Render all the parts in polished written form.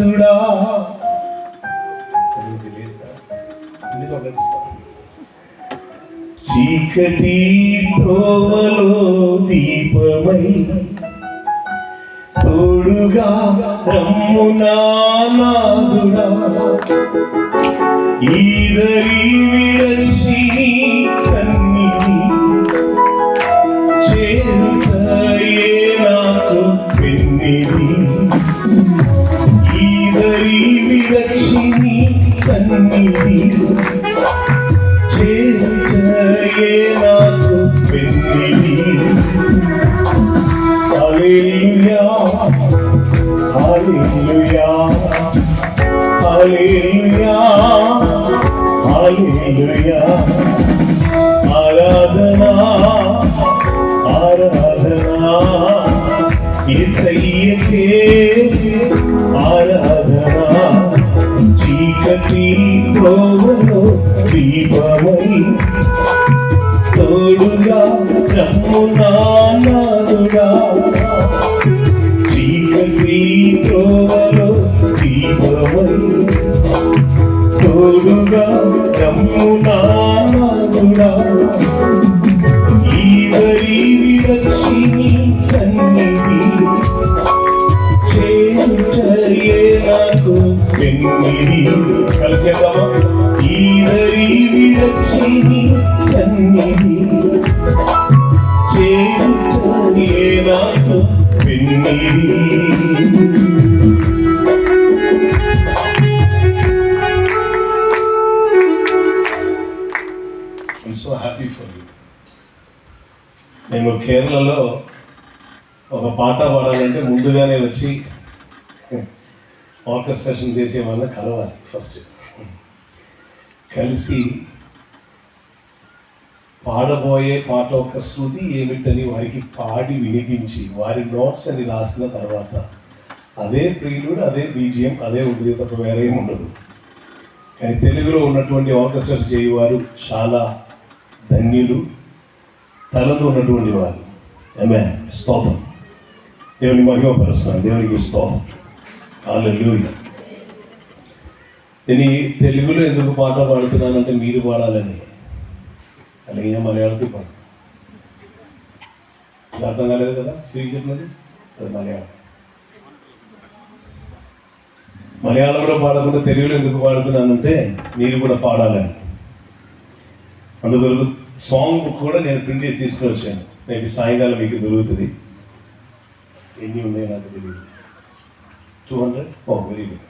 నాదుడా. చీకటి త్రోవలో దీపమై తోడుగా రమ్ము నాదుడా. ఈదరి విడచి సన్నిధి చేరుటయే నాకు పెన్నిది. ఈదరి విడచి సన్నిధి చేరుటయే నాకు పెన్నిది. హల్లెలూయా హల్లెలూయా హల్లెలూయా హల్లెలూయా. ఆరాధనా ఆరాధనా యేసయ్యకే ఆరాధనా. చీకటి త్రోవలో దీపమై తోడుగా రమ్ము నాదుడా. చీకటి త్రోవలో దీపమై తోడుగా రమ్ము నాదుడా. ఈదరి విరక్షిణి సన్నిధి చేయుటయే నాకు పెన్నిది. కలిసేద్దామా? ఈదరి విరక్షిణి సన్నిధి చేయుటయే నాకు పెన్నిది. నేను కేరళలో ఒక పాట పాడాలంటే ముందుగానే వచ్చి ఆర్కెస్ట్రేషన్ చేసే వాళ్ళని కలవాలి. ఫస్ట్ కలిసి పాడబోయే పాట యొక్క శృతి ఏమిటని వారికి పాడి వినిపించి వారి నోట్స్ అని రాసిన తర్వాత అదే ప్రియుడు, అదే బీజిఎం, అదే ఉంటుంది తప్ప వేరే ఉండదు. కానీ తెలుగులో ఉన్నటువంటి ఆర్కెస్ట్రేషన్ చేయవారు చాలా ధన్యులు, తలతో ఉన్నటువంటి వారు. ఆమేన్. స్తోత్రం. దేవుని మహిమపరుస్తున్నాను. దేవునికి స్తోత్రం. హల్లెలూయా. నేను తెలుగులో ఎందుకు పాట పాడుతున్నానంటే మీరు పాడాలని, అలాగే మలయాళത്തിൽ పాడు. అర్థం కాలేదు కదా స్వీకరించినది, అది మలయాళం. మలయాళంలో పాడకుండా తెలుగులో ఎందుకు పాడుతున్నానంటే మీరు కూడా పాడాలని. అందువల్ల సాంగ్ బుక్ కూడా నేను ప్రింట్ చేసి తీసుకుని వచ్చాను. రేపు సాయంకాలం మీకు దొరుకుతుంది. ఎన్ని ఉన్నాయి నాకు తెలియదు. 200. Very good.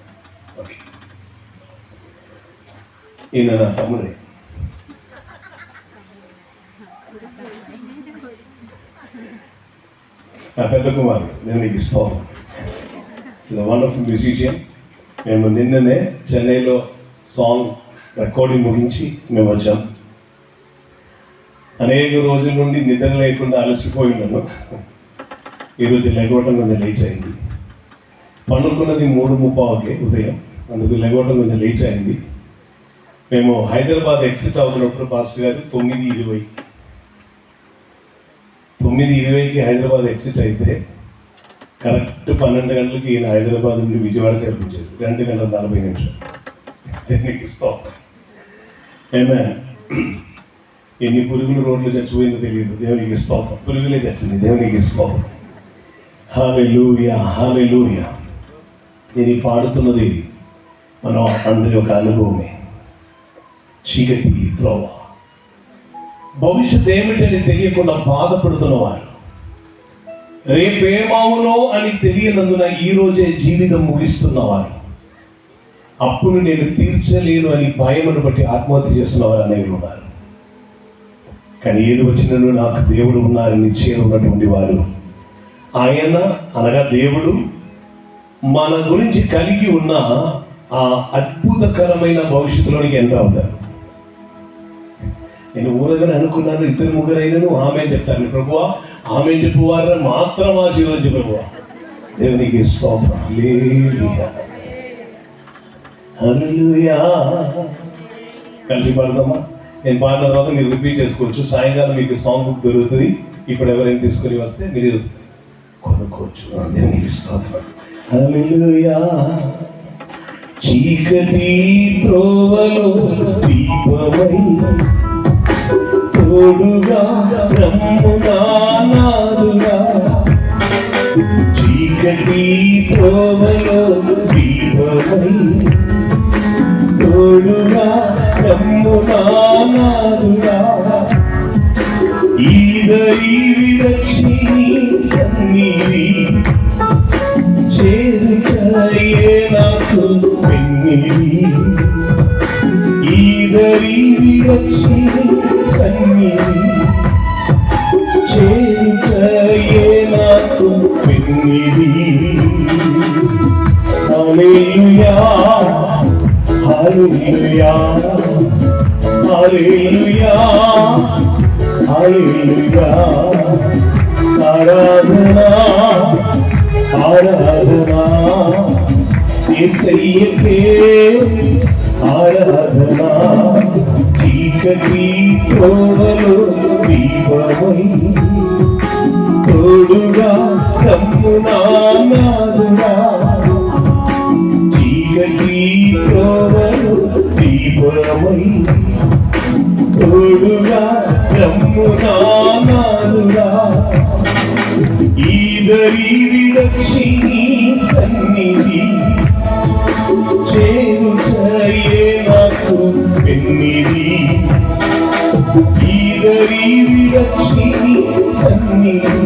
ఓకే. ఈయన నా తమ్ముడే. నా పెద్ద కుమారుడు. దేవునికి స్తోత్రం. Is wonderful musician. మేము నిన్ననే చెన్నైలో సాంగ్ రికార్డింగ్ ముగించి మేము వచ్చాం. అనేక రోజుల నుండి నిద్ర లేకుండా అలసిపోయినాను. ఈరోజు లెగవటం కొంచెం లేట్ అయింది. పండుకున్నది 3:30 ఉదయం, అందుకు లెగవటం కొంచెం లేట్ అయింది. మేము హైదరాబాద్ ఎగ్జిట్ అవుతున్నప్పుడు పాస్టర్ గారు 9:20కి హైదరాబాద్ ఎగ్జిట్ అయితే కరెక్ట్ 12 గంటలకి ఈయన హైదరాబాద్ నుండి విజయవాడ చేర్పించారు. 2 గంటల 40 నిమిషాలు. దీనికి స్తోత్రం. ఏమైనా ఎన్ని పురుగులు రోడ్లు చచ్చిపోయిందో తెలియదు. దేవునికి స్తోత్రం. పురుగులే చచ్చింది. దేవునికి స్తోత్రం. హల్లెలూయా హల్లెలూయా. నేను పాడుతున్నది మనం అందరి ఒక అనుభవమే. చీకటి త్రోవ, భవిష్యత్ ఏమిటని తెలియకుండా బాధపడుతున్నవారు, రేపేమవునో అని తెలియనందున ఈరోజే జీవితం ముగిస్తున్నవారు, అప్పును నేను తీర్చలేను అని భయమును బట్టి ఆత్మహత్య చేస్తున్నవారు అనేవి ఉన్నారు. కానీ ఏది వచ్చినను నాకు దేవుడు ఉన్నారని చేరున్నటువంటి వారు, ఆయన అనగా దేవుడు మన గురించి కలిగి ఉన్న ఆ అద్భుతకరమైన భవిష్యత్తులోనికి ఎంటర్ అవుతారు. నేను ఊరగానే అనుకున్నాను 2-3 అయినను ఆమె చెప్తాను. ప్రభువా ఆమె చెప్పువారు మాత్రం ఆశీర్వదించు ప్రభువా. దేవునికి స్తోత్రం. హల్లెలూయా హల్లెలూయా. కలిసి పాడదామా? నేను పాడిన తర్వాత మీరు రిపీట్ చేసుకోవచ్చు. సాయంకాలం మీకు సాంగ్ బుక్ దొరుకుతుంది. ఇప్పుడు ఎవరైనా తీసుకొని వస్తే మీరు కొనుక్కోవచ్చు. దేవునికి స్తోత్రం. హల్లెలూయా చీకటి త్రోవలో దీపమై తోడుగా రమ్మునా నాదుగా చీకటి త్రోవలో దీపమై తోడుగా రమ్మునా నాదుగా ఈదరి విరక్షి సన్నిధి చేరుకయే నాకు పెన్నిధి ఈదరి విరక్షి సన్నిధి చేరుకయే నాకు పెన్నిధి హల్లెలూయా హల్లెలూయా హల్లెలూయా హల్లెలూయా ఆరాధనా ఆరాధనా యేసయ్యకే ఆరాధనా చీకటి త్రోవలో దీపమై తోడుగా రమ్మునా నాదుగా చీకటి త్రోవలో దీపమై తోడుగా రమ్మునా నాదుగా ఈదరి విరక్షి సన్నిధి చేరుకయే నాకు పెన్నిధి ఈదరి విరక్షి సన్నిధి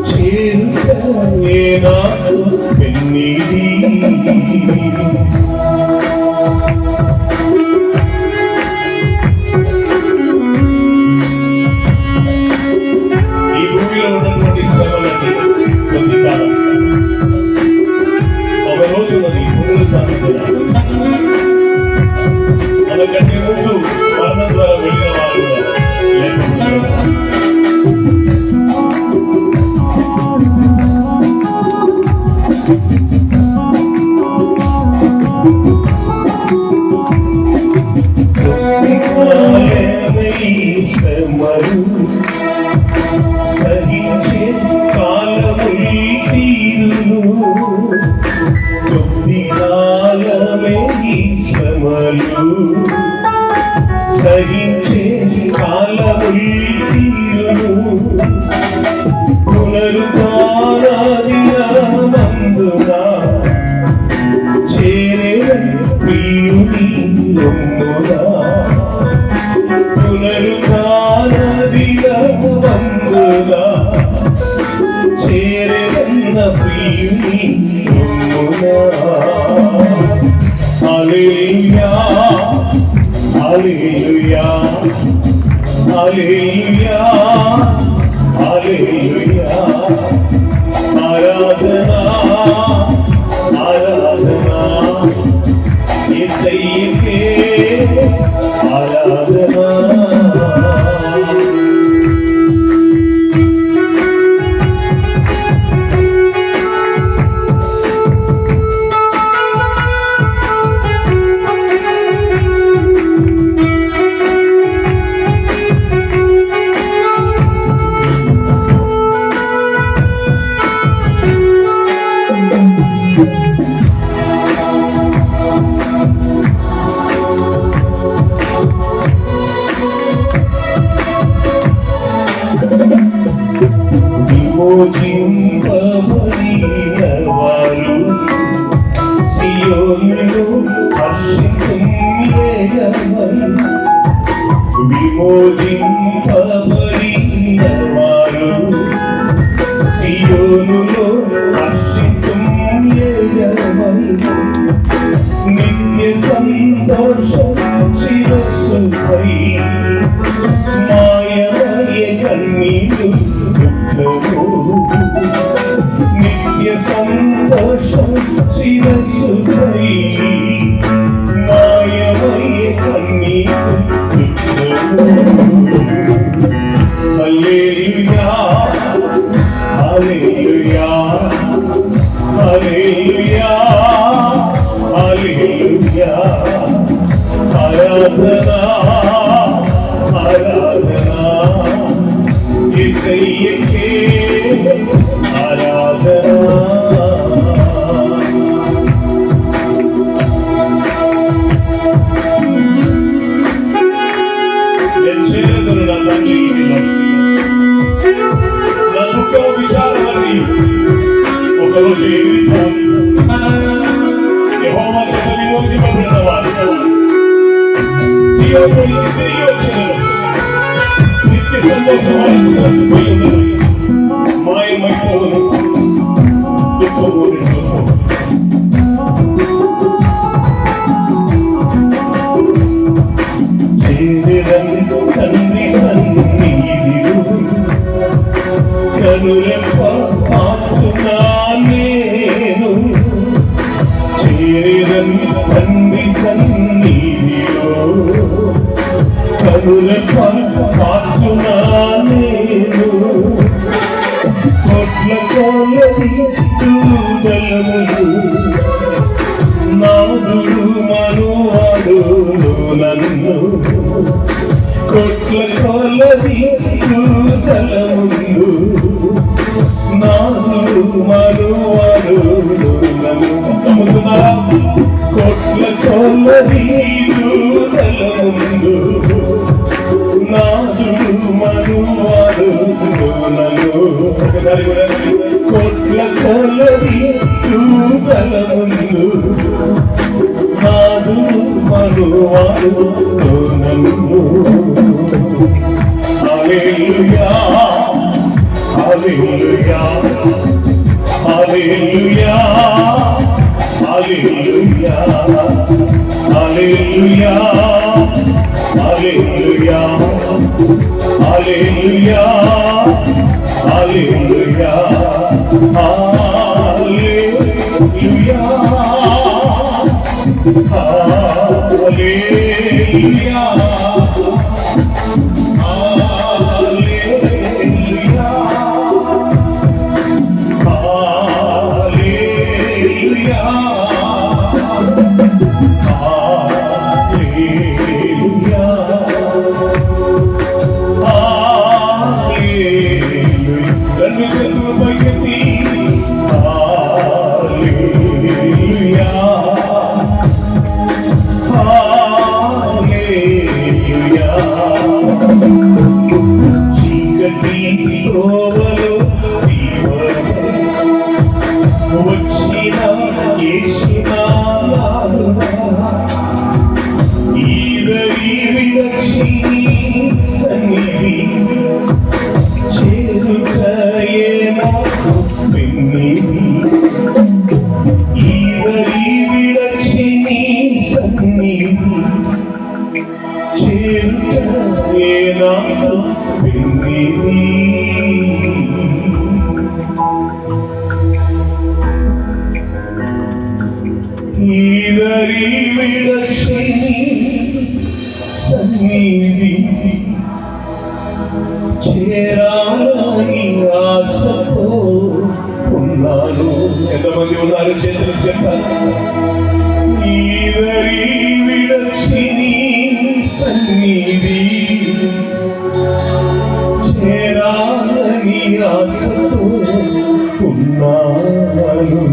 చేరుకయే నాకు పెన్నిధి మనకంటే ముందు మరణం ద్వారా వెళ్ళిన వారు సహించే కాలములి తీరును కొద్ది కాలమే శ్రమలు సహించే కాలములి తీరును పునరుద్ధానదినమందున చేరే ప్రియుని రొమ్మున పునరుద్ధానదినమందున చేరెన్న ప్రియుని రొమ్మున హల్లెలూయా హల్లెలూయా హల్లెలూయా హల్లెలూయా ఆరాధనా ఆరాధనా యేసయ్యకే ఆరాధనా విమోచింపబడిన వారు సియోనులో హర్షించుమని విమోచింపబడిన వారు సియోనులో హర్షించుమని నిత్య సంతోషం శిరస్సుపై మాయమయ కన్నీరు నిత్య సంతోషం శిరస్సుపై మాయమయ కన్నీరు హల్లెలూయా హల్లెలూయా హల్లెలూయా హల్లెలూయా ఆరాధనా ఆరాధనా యేసయ్యకే ఆరాధనా యెహోవా చేత విమోచింపబడిన వారు సియోనుకి తిరిగి వచ్చినారు. నిత్య సంతోషం మాయమైపోను దుఃఖము తండ్రి సన్నిధిలో కనురెప్ప ఆపుతున్నా నేను. చేరని తండ్రి సన్నిధిలో కనురెప్ప ఆపుతున్నా నేను. కొట్ల కొలది దూడలములు నాదుడు మనువాడు నన్ను. కొట్ల కొలది దూడలములు నాదుడు మనువాడు నన్ను. కొట్ల కొలది దూడలములు నాదుడు మనువాడు నన్ను. కొట్ల కొలది దూడలములు నాదుడు మనువాడు నన్ను. హల్లెలూయా హల్లెలూయా హల్లెలూయా హల్లెలూయా హల్లెలూయా హల్లెలూయా హల్లెలూయా హల్లెలూయా హల్లెలూయా హల్లెలూయా చేరాలని ఆశతో ఉన్నాను. ఎంతమంది ఉన్నారు చేతులు చెప్పాలి. ఈదరి విడక్షిని సన్నిధి చేరాలని ఆశతో ఉన్నాను.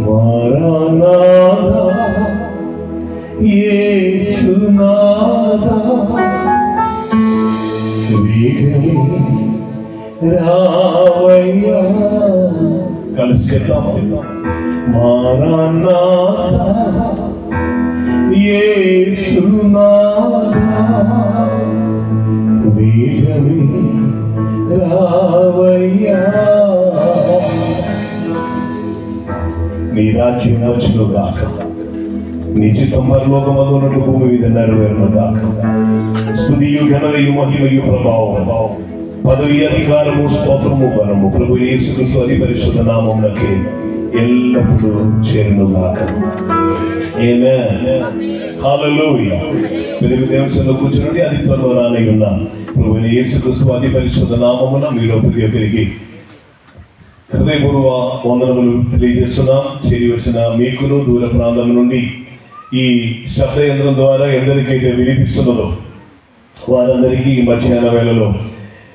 మారానాథా యేసునాథా వేగమే రావయ్యా. కలిసి చెప్తాము. మారానాథా యేసునాథా వేగమే రావయ్యా. నీ రాజ్యం వచ్చును గాక, నీ చిత్తం పరలోకమందు ఉన్నట్టు భూమి మీద నెరవేరును గాక. స్తుతియు ఘనతయు మహిమయు ప్రభావం పదవి అధికారము స్తోత్రము బలము ప్రభు యేసుక్రీస్తు అతి పరిశుద్ధ నామమునకే ఎల్లప్పుడూ చేరును గాక. ఆమేన్. హల్లెలూయా. మీరు దేవుని కూర్చుని అది త్వరలో రానయ్యున్న ప్రభు యేసుక్రీస్తు అతి పరిశుద్ధ నామమున మీలో ప్రతి ఒక్కరికి హృదయపూర్వ వందనములు తెలియజేస్తున్నాం. చేరి వచ్చిన మీకును దూర ప్రాంతం నుండి ఈ శబ్ద యంత్రం ద్వారా ఎందరికైతే వినిపిస్తున్నదో వారందరికీ ఈ మధ్యాహ్న వేళలో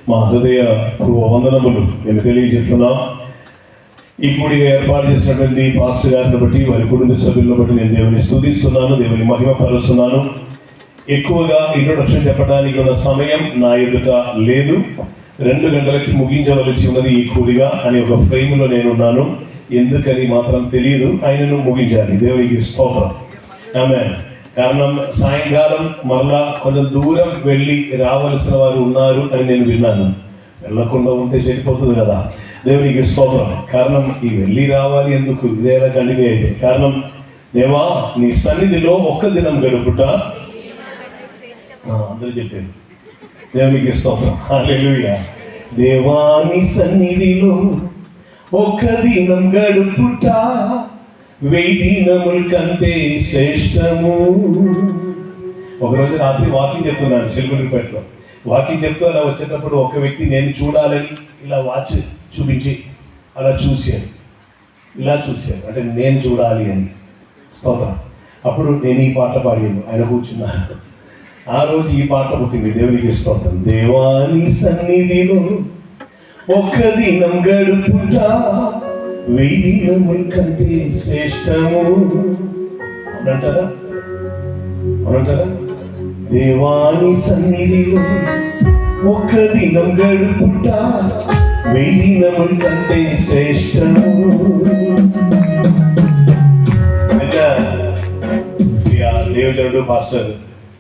మా హృదయ పూర్వ వందనములు నేను తెలియజేస్తున్నాం. ఈ కూడిగా ఏర్పాటు చేసినటువంటి పాస్టర్ గారిని బట్టి వారి కుటుంబ సభ్యులను బట్టి నేను దేవుని స్తుతిస్తున్నాను, దేవుని మహిమపరుస్తున్నాను. ఎక్కువగా ఇంట్రొడక్షన్ చెప్పడానికి ఉన్న సమయం నా ఎదుట లేదు. 2 గంటలకి ముగించవలసి ఉన్నది ఈ కూడిగా అని ఒక ఫ్రేమ్లో నేనున్నాను. ఎందుకని మాత్రం తెలియదు, ఆయనను ముగించాలి. దేవునికి స్తోత్రం. ఆమేన్. కారణం సాయంకాలం మరలా కొంచెం దూరం వెళ్ళి రావలసిన వారు ఉన్నారు అని నేను విన్నాను. వెళ్ళకుండా ఉంటే చెడిపోతుంది కదా. దేవునికి స్తోత్రం. కారణం ఈ వెళ్ళి రావాలి ఎందుకు, ఇదేలా కంటిన్యూ అయితే కారణం, దేవా నీ సన్నిధిలో ఒక్క దినం గడుపుట అందరూ చెప్పారు. దేవునికి స్తోత్రం. హల్లెలూయా. దేవా నీ సన్నిధిలో ఒక్క దినం గడుపుట 1000 దినముల కంటే శ్రేష్టము. ఒకరోజు రాత్రి వాకింగ్ చెప్తున్నాను చిలుకూరిపేటలో. వాకింగ్ చెప్తూ అలా వచ్చేటప్పుడు ఒక వ్యక్తి నేను చూడాలని ఇలా వాచ్ చూపించి అలా చూశాను, ఇలా చూశాను, అంటే నేను చూడాలి అని. స్తోత్రం. అప్పుడు నేను ఈ పాట పాడాను, ఆయన కూర్చున్నాను. ఆ రోజు ఈ పాట పుట్టింది. దేవునికి స్తోత్రం. దేవాని సన్నిధిలో ఒక్క దినం గడుపుట 1000 దినముల కంటే శ్రేష్టము. అవునంటారా? అవునంటారా? దేవాని సన్నిధిలో ఒక్క దినం గడుపుట 1000 దినముల కంటే శ్రేష్టము. దేవజనుడు పాస్టర్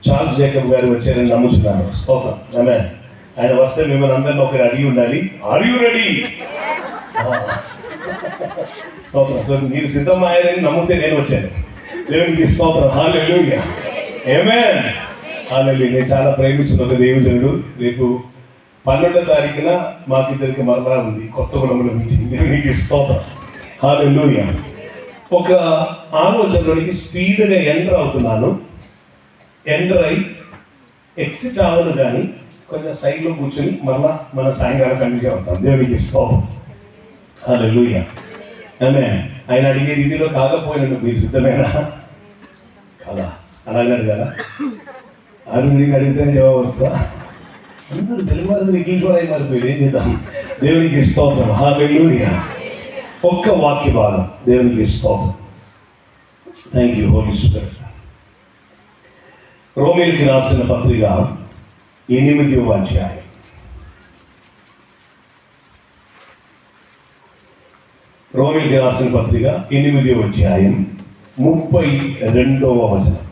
చార్ల్స్ జేకబ్ గారు వచ్చారని నమ్ముతున్నాను. స్తోత్రం. ఆమేన్. ఆయన వస్తే మిమ్మల్ని అందరినీ ఒకరు అడిగి ఉండాలి, ఆర్ యు రెడీ? స్తోత్రం. సో మీరు సిద్ధమయ్యారని నమ్మితే నేను వచ్చాను. దేవునికి స్తోత్రం. హల్లెలూయా. ఆమేన్. హల్లెలూయా. నేను చాలా ప్రేమిస్తున్న ఒక దేవజనుడు. రేపు 12వ తారీఖున మాకిద్దరికి మరలా ఉంది, కొత్తగూడెంలో నుంచి. దేవునికి స్తోత్రం. హల్లెలూయా. ఒక ఆలోచనలోనికి స్పీడ్గా ఎంటర్ అవుతున్నాను. ఎంటర్ అయి ఎక్సిట్ అవ్వను కానీ కొంచెం సైడ్లో కూర్చొని మళ్ళా మన సాయంకాలం కంటిన్యూ అవుతాం. దేవునికి స్తోత్రం. హల్లెలూయా. ఆమేన్. ఆయన అడిగే రీతిలో కాకపోయినా మీరు సిద్ధమేనా? కదా, అలాగే అడగాలా? మీకు అడిగితేనే జవాబు వస్తా. అందరూ తెలుగు వాళ్ళు ఇంగ్లీష్ వాళ్ళు అయిపోయారు, ఏం చేద్దాం? దేవునికి స్తోత్రం. హల్లెలూయా. ఒక్క వాక్య భాగం. దేవునికి స్తోత్రం. Thank you holy spirit. రోమీయులకు రాసిన పత్రిక 8వ అధ్యాయం. రోమీయులకు రాసిన పత్రిక 8వ అధ్యాయం 32వ వచనం.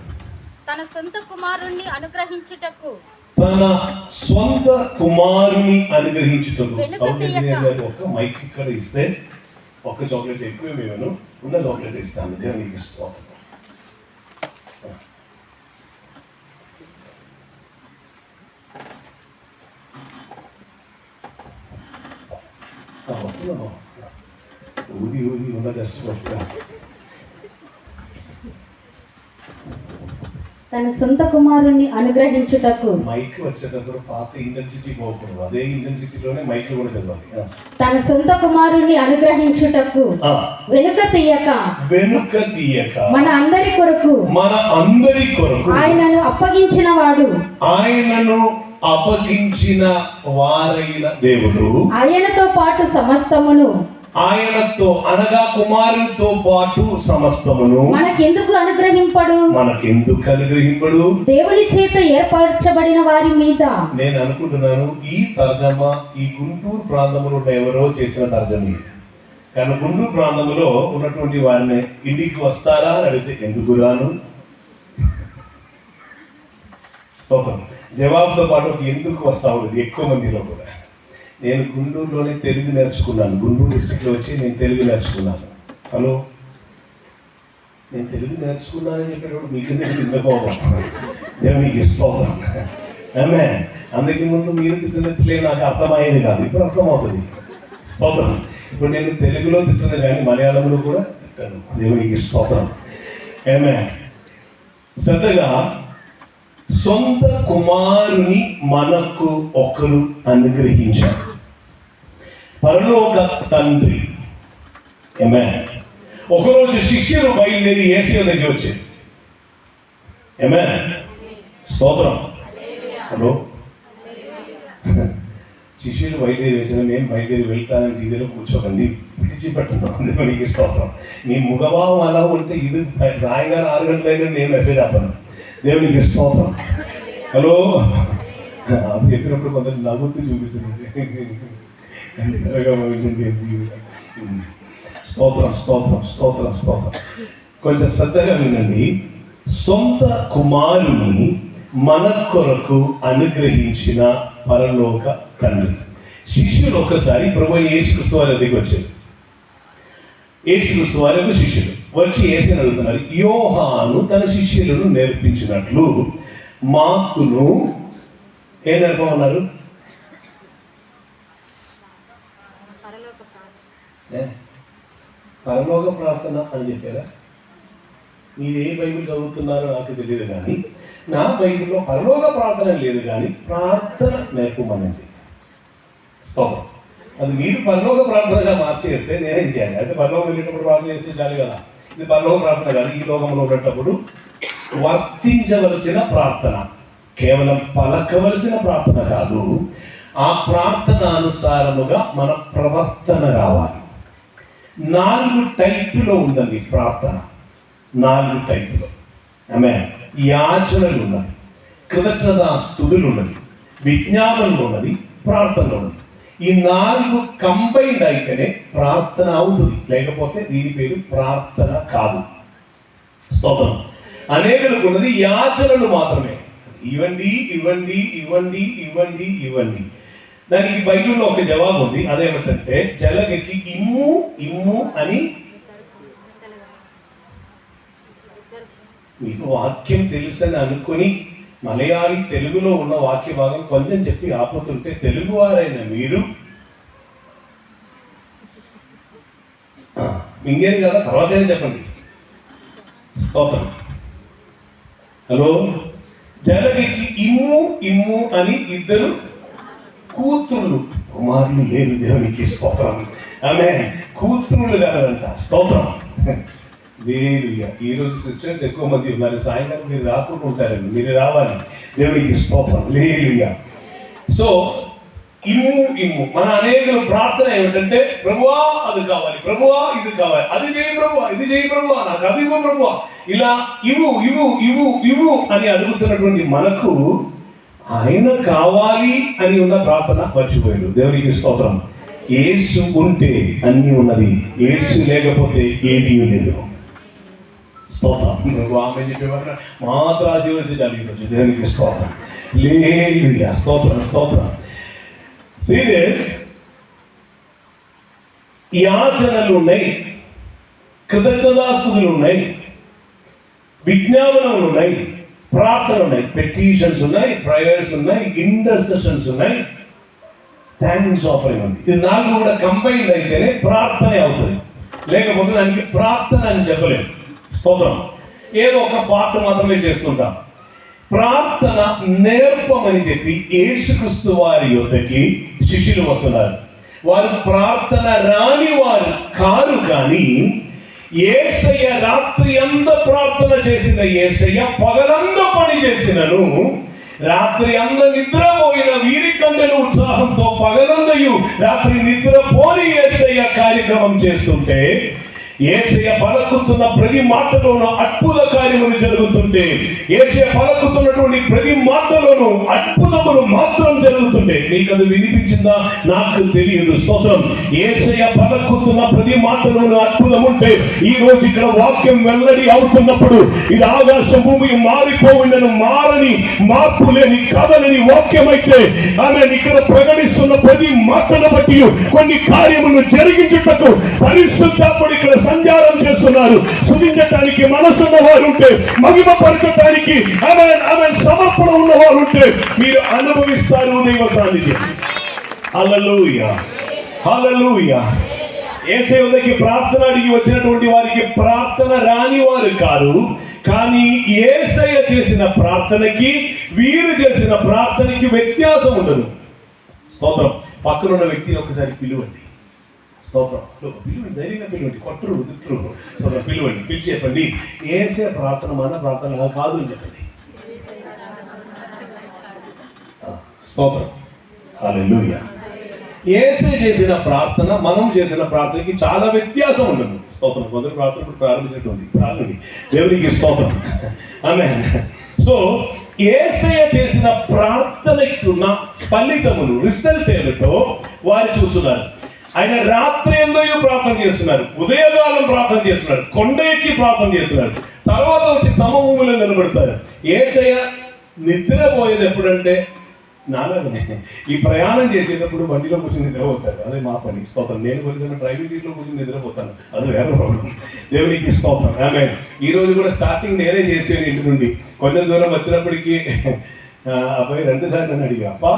తన సొంత కుమారుణ్ణి అనుగ్రహించుటకు ఒక్క మైక్ ఇక్కడ ఇస్తే ఒక్క చాక్లెట్ ఎక్కువ మేము ఉన్న చాక్లెట్ ఇస్తాను. దేవునికి స్తోత్రం. వస్తున్నాను. ఊది ఉన్న కష్టపడతా. తన సొంత కుమారుణ్ణి అనుగ్రహించుటకు. మైక్ వచ్చేటప్పుడు పాత ఇంటెన్సిటీ పోకూడదు, అదే ఇంటెన్సిటీలోనే మైక్ కూడా చదవాలి. తన సొంత కుమారుణ్ణి అనుగ్రహించుటకు వెనుక తీయక మన అందరి కొరకు ఆయనను అప్పగించిన వారైన దేవుడు ఆయనతో పాటు సమస్తమును, ఆయనతో అనగా కుమారునితో పాటు సమస్తమును మనకెందుకు అనుగ్రహింపడు? దేవుని చేత ఏర్పరచబడిన వారి మీద. నేను అనుకుంటున్నాను ఈ తర్జమా ఈ గుంటూరు ప్రాంతంలో ఎవరో చేసిన తర్జమే. కానీ గుంటూరు ప్రాంతంలో ఉన్నటువంటి వారిని ఇంటికి వస్తారా అని అడిగితే ఎందుకు రాను? స్తోత్రం. జవాబుతో పాటు ఎందుకు వస్తావు ఎక్కువ మందిలో కూడా. నేను గుంటూరులోనే తెలుగు నేర్చుకున్నాను. గుంటూరు డిస్ట్రిక్ట్లో వచ్చి నేను తెలుగు నేర్చుకున్నాను. హలో, నేను తెలుగు నేర్చుకున్నానని చెప్పేటప్పుడు మీకు కింద పోదాం. దేవునికి స్తోత్రం. ఆమేన్. అందుకే ముందు మీరు తిట్టినట్లే నాకు అర్థమయ్యేది కాదు, ఇప్పుడు అర్థమవుతుంది. స్తోత్రం. ఇప్పుడు నేను తెలుగులో తిట్టిన కానీ మలయాళంలో కూడా తిట్టాను. దేవునికి స్తోత్రం. ఆమేన్. శ్రద్ధగా సొంత కుమారుని మనకు ఒకరు అనుగ్రహించారు, పరలోక తండ్రి. ఆమేన్. ఒకరోజు శిష్యులు బయలుదేరి యేసు దగ్గరికి వచ్చారు. ఆమేన్. స్తోత్రం. హలో, శిష్యులు బయలుదేరి వచ్చారు. నేను బయలుదేరి వెళ్తానని ఇదిలో కూర్చోకండి, విడిచిపెట్టున్నాను. దేవునికి స్తోత్రం. మీ ముఖభావం అలా ఉంటే ఇది సాయంకాలం 6 గంటలైనా నేను మెసేజ్ ఆపాను. దేవునికి స్తోత్రం. హలో, అది చెప్పినప్పుడు కొందరు నవ్వుతూ చూపిస్తుంది. స్తోత్రం స్తోత్రం స్తోత్రం స్తోత్రం. కొంచెం శ్రద్ధగా వినండి. సొంత కుమారుని మన కొరకు అనుగ్రహించిన పరలోక తండ్రి. శిష్యులు ఒకసారి ప్రభు యేసుక్రీస్తు వారి దగ్గరికి వచ్చారు. యేసుక్రీస్తు వారి యొక్క శిష్యులు వచ్చి యేసుని అడుగుతున్నారు, యోహాను తన శిష్యులను నేర్పించినట్లు మాకును ఏం నేర్పమన్నారు? పరలోక ప్రార్థన అని చెప్పారా? మీరు ఏ బైబిల్ చదువుతున్నారో నాకు తెలియదు, కానీ నా బైబిల్లో పరలోక ప్రార్థన లేదు, కానీ ప్రార్థన నేర్పమనింది. స్తోత్రం. అది మీరు పరలోక ప్రార్థనగా మార్చేస్తే నేనేం చేయాలి? అయితే పరలోకం వెళ్ళేటప్పుడు ప్రార్థన చేస్తే చాలు కదా. ఇది పరలోక ప్రార్థన కాదు, ఈ లోకంలో ఉన్నప్పుడు వర్తించవలసిన ప్రార్థన, కేవలం పలకవలసిన ప్రార్థన కాదు. ఆ ప్రార్థన అనుసారముగా మన ప్రవర్తన రావాలి. 4 టైపులో ఉందండి ప్రార్థన. 4 టైపులో. ఆమేన్. యాచనలు ఉన్నది, కృతజ్ఞతాస్తుతులు ఉన్నది, విజ్ఞాపనలు ఉన్నది, ప్రార్థనలు ఉన్నది. ఈ 4 కంబైన్డ్ అయితేనే ప్రార్థన అవుతుంది, లేకపోతే దీని పేరు ప్రార్థన కాదు. స్తోత్రం. అనేకులకు ఉన్నది యాచనలు మాత్రమే. ఇవ్వండి ఇవ్వండి ఇవ్వండి ఇవ్వండి ఇవ్వండి. దానికి బైబిల్లో ఒక జవాబు ఉంది. అదేమిటంటే జలగకి ఇమ్ము ఇమ్ము అని. మీకు వాక్యం తెలుసని అనుకుని మలయాళీ తెలుగులో ఉన్న వాక్య భాగం కొంచెం చెప్పి ఆపుతుంటే తెలుగువారైన మీరు ఇంకేం కదా, తర్వాత ఏం చెప్పండి. స్తోత్రం. హలో. జలగకి ఇమ్ము ఇమ్ము అని 2 కూతుర్లు, కుమారులు లేరు. దేవునికి స్తోత్రం. ఆమె కూతురులు కలరంట. స్తోత్రం. వేరుగా ఈరోజు సిస్టర్స్ ఎక్కువ మంది ఉన్నారు. సాయంకాలం మీరు రాకుండా ఉంటారండి, మీరు రావాలి. దేవునికి స్తోత్రం. లేలుగా. సో ఇమ్ము ఇమ్ము. మన అనేక ప్రార్థన ఏమిటంటే, ప్రభువా అది కావాలి, ప్రభువా ఇది కావాలి, అది చేయి ప్రభువా, ఇది చేయి ప్రభువా, నాకు అది ఇవ్వు ప్రభువా, ఇలా ఇవ్వు ఇవ్వు ఇవ్వు ఇవ్వు అని అడుగుతున్నటువంటి మనకు ఆయన కావాలి అని ఉన్న ప్రార్థన మర్చిపోయాడు. దేవునికి స్తోత్రం. యేసు ఉంటే అన్ని ఉన్నది, యేసు లేకపోతే ఏదీ లేదు. స్తోత్రం. ఆమె చెప్పేవారు మాత్రం ఆశీర్వదించాలి ఈరోజు. దేవునికి స్తోత్రం. లేలుయా. స్తోత్రం స్తోత్రం. సీరియస్. యాచనలు ఉన్నాయి, కృతజ్ఞతాస్తుతులు ఉన్నాయి, విజ్ఞాపనలు ఉన్నాయి, ప్రార్థనలు ఉన్నాయి, పెటిషన్స్ ఉన్నాయి, ప్రేయర్స్ ఉన్నాయి, ఇంటర్సెషన్స్ ఉన్నాయి, థ్యాంక్స్ ఆఫరింగ్ ఉంది. ఇది 4 కూడా కంబైన్డ్ అయితేనే ప్రార్థనే అవుతుంది, లేకపోతే దానికి ప్రార్థన అని చెప్పలేము. స్తోత్రం. ఏదో ఒక పార్ట్ మాత్రమే చేస్తుంటాం. ప్రార్థన నేర్పమని చెప్పి యేసుక్రీస్తు వారి యొద్దకి శిష్యులు వస్తున్నారు. వారు ప్రార్థన రాని వారు కారు, కానీ యేసయ్య రాత్రి అంత ప్రార్థన చేసిన యేసయ్య పగలంద పని చేసినను, రాత్రి అంద నిద్రపోయిన వీరికందరూ ఉత్సాహంతో పగలందయు రాత్రి నిద్రపోని యేసయ్య కార్యక్రమం చేస్తుంటే, యేసయ్య పలుకుతున్న ప్రతి మాటలోనూ అద్భుత కార్యములు జరుగుతుంటే, యేసయ్య పలుకుతున్నటువంటి ప్రతి మాటలోనూ అద్భుతములు మాత్రం జరుగుతుంటే, మీకు అది వినిపించిందా? నాకు తెలియదు. స్తోత్రం. యేసయ్య పలుకుతున్న ప్రతి మాటలోనూ అద్భుతం ఉంటే, ఈ రోజు ఇక్కడ వాక్యం వెల్లడి అవుతున్నప్పుడు ఇది ఆకాశ భూమి మారిపోయిందని, మారని మార్పు లేని కదలని వాక్యం అయితే, ఆమె ఇక్కడ ప్రకటిస్తున్న ప్రతి మాటను బట్టి కొన్ని కార్యములు జరిగించుటకు పరిశుద్ధాత్ముడు ఇక్కడ సంచారం చేస్తున్నారు. స్తుతించడానికి మనసున్న వారు ఉంటే, మహిమపరచడానికి ఆమె సమర్పణ ఉన్నవారు ఉంటే మీరు అనుభవిస్తారు దైవ సాన్నిధ్యం. హల్లెలూయా హల్లెలూయా. యేసయ్య వద్దకి ప్రార్థన అడిగి వచ్చినటువంటి వారికి ప్రార్థన రాని వారు కారు, కానీ యేసయ్య చేసిన ప్రార్థనకి వీరు చేసిన ప్రార్థనకి వ్యత్యాసం ఉండదు. స్తోత్రం. పక్కనున్న వ్యక్తిని ఒకసారి పిలువండి. స్తోత్రం. పిలువండి, ధైర్యంగా పిలువండి, కొట్టరు తిట్టరు. పిలువండి, పిలిచి చెప్పండి, యేసయ్య ప్రార్థన మన ప్రార్థన కాదు అని చెప్పండి. స్తోత్రం. హల్లెలూయా. యేసయ్య చేసిన ప్రార్థన మనం చేసిన ప్రార్థనకి చాలా వ్యత్యాసం ఉండదు. స్తోత్రం. మొదటి ప్రార్థన ప్రారంభించినటువంటి ప్రారంభి. దేవునికి స్తోత్రం. ఆమేన్. సో యేసయ్య చేసిన ప్రార్థనకి ఉన్న ఫలితమును, రిజల్ట్ ఏమిటో వారు చూస్తున్నారు. ఆయన రాత్రి ఎందయో ప్రార్థన చేస్తున్నారు, ఉదయకాలం ప్రార్థన చేస్తున్నారు, కొండ ఎక్కి ప్రార్థన చేస్తున్నారు, తర్వాత వచ్చి సమభూమిలో నిలబడతారు. యేసయ్య నిద్రపోయేది ఎప్పుడంటే నాలాగనే ఈ ప్రయాణం చేసేటప్పుడు బండిలో కూర్చొని నిద్రపోతారు. అదే మా పని. స్తోత్రం. నేను కొంచెం డ్రైవింగ్ సీట్లో కూర్చొని నిద్రపోతాను, అది వేరే ప్రాబ్లం. దేవునికి స్తోత్రం. ఆమె ఈ రోజు కూడా స్టార్టింగ్ నేనే చేసాను ఇంటి నుండి. కొంచెం దూరం వచ్చినప్పటికీ అబ్బాయి 2 సార్లు నన్ను అడిగా, అప్పా